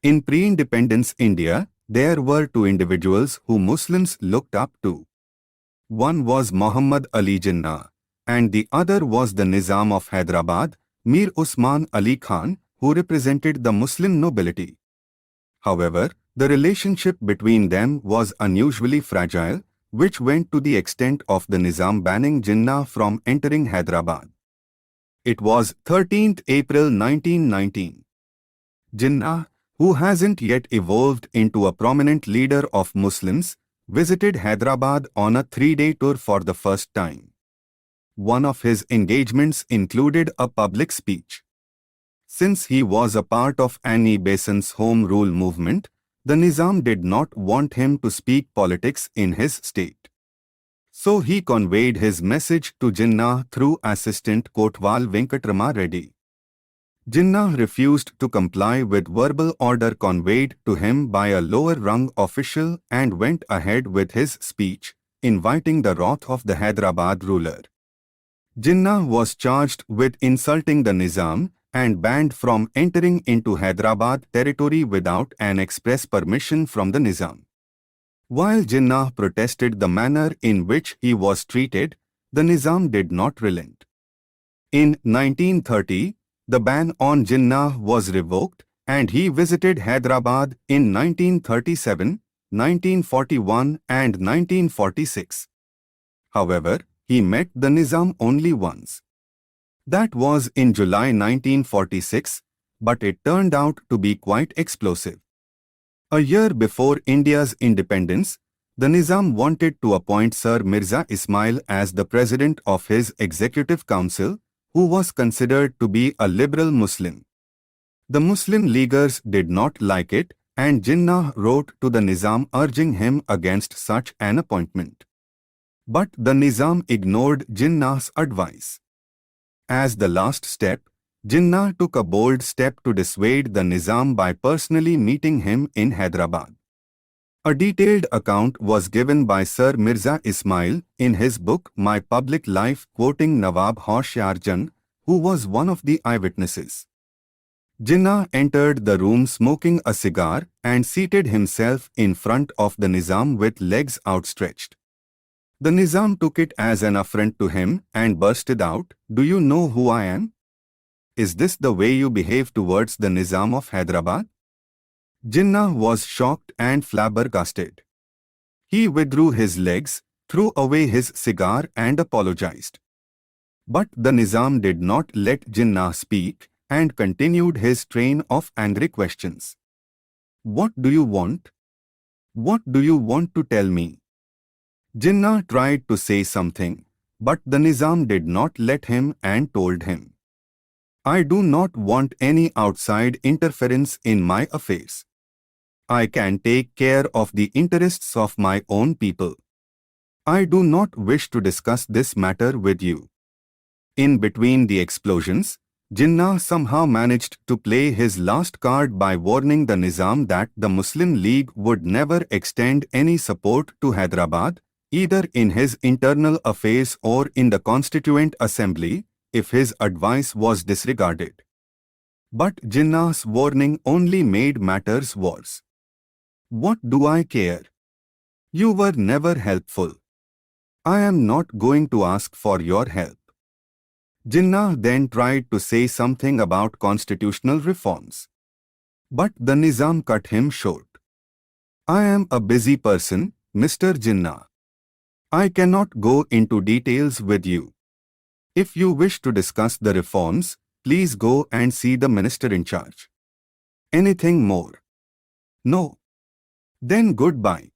In pre-independence India, there were two individuals who Muslims looked up to. One was Muhammad Ali Jinnah, and the other was the Nizam of Hyderabad, Mir Usman Ali Khan, who represented the Muslim nobility. However, the relationship between them was unusually fragile, which went to the extent of the Nizam banning Jinnah from entering Hyderabad. It was 13th April 1919. Jinnah, who hasn't yet evolved into a prominent leader of Muslims, visited Hyderabad on a 3-day tour for the first time. One of his engagements included a public speech. Since he was a part of Annie Besant's Home Rule movement, the Nizam did not want him to speak politics in his state. So he conveyed his message to Jinnah through assistant Kotwal Venkatrama Reddy. Jinnah refused to comply with verbal order conveyed to him by a lower rung official and went ahead with his speech, inviting the wrath of the Hyderabad ruler. Jinnah was charged with insulting the Nizam and banned from entering into Hyderabad territory without an express permission from the Nizam. While Jinnah protested the manner in which he was treated, the Nizam did not relent. In 1930, the ban on Jinnah was revoked and he visited Hyderabad in 1937, 1941 and 1946. However, he met the Nizam only once. That was in July 1946, but it turned out to be quite explosive. A year before India's independence, the Nizam wanted to appoint Sir Mirza Ismail as the president of his executive council, who was considered to be a liberal Muslim. The Muslim Leaguers did not like it, and Jinnah wrote to the Nizam urging him against such an appointment. But the Nizam ignored Jinnah's advice. As the last step, Jinnah took a bold step to dissuade the Nizam by personally meeting him in Hyderabad. A detailed account was given by Sir Mirza Ismail in his book My Public Life, quoting Nawab Hoshyar Jan, who was one of the eyewitnesses. Jinnah entered the room smoking a cigar and seated himself in front of the Nizam with legs outstretched. The Nizam took it as an affront to him and bursted out, "Do you know who I am? Is this the way you behave towards the Nizam of Hyderabad?" Jinnah was shocked and flabbergasted. He withdrew his legs, threw away his cigar and apologized. But the Nizam did not let Jinnah speak and continued his train of angry questions. "What do you want? What do you want to tell me?" Jinnah tried to say something, but the Nizam did not let him and told him, "I do not want any outside interference in my affairs. I can take care of the interests of my own people. I do not wish to discuss this matter with you." In between the explosions, Jinnah somehow managed to play his last card by warning the Nizam that the Muslim League would never extend any support to Hyderabad, either in his internal affairs or in the Constituent Assembly, if his advice was disregarded. But Jinnah's warning only made matters worse. "What do I care? You were never helpful. I am not going to ask for your help." Jinnah then tried to say something about constitutional reforms. But the Nizam cut him short. "I am a busy person, Mr. Jinnah. I cannot go into details with you. If you wish to discuss the reforms, please go and see the minister in charge. Anything more?" "No." "Then goodbye."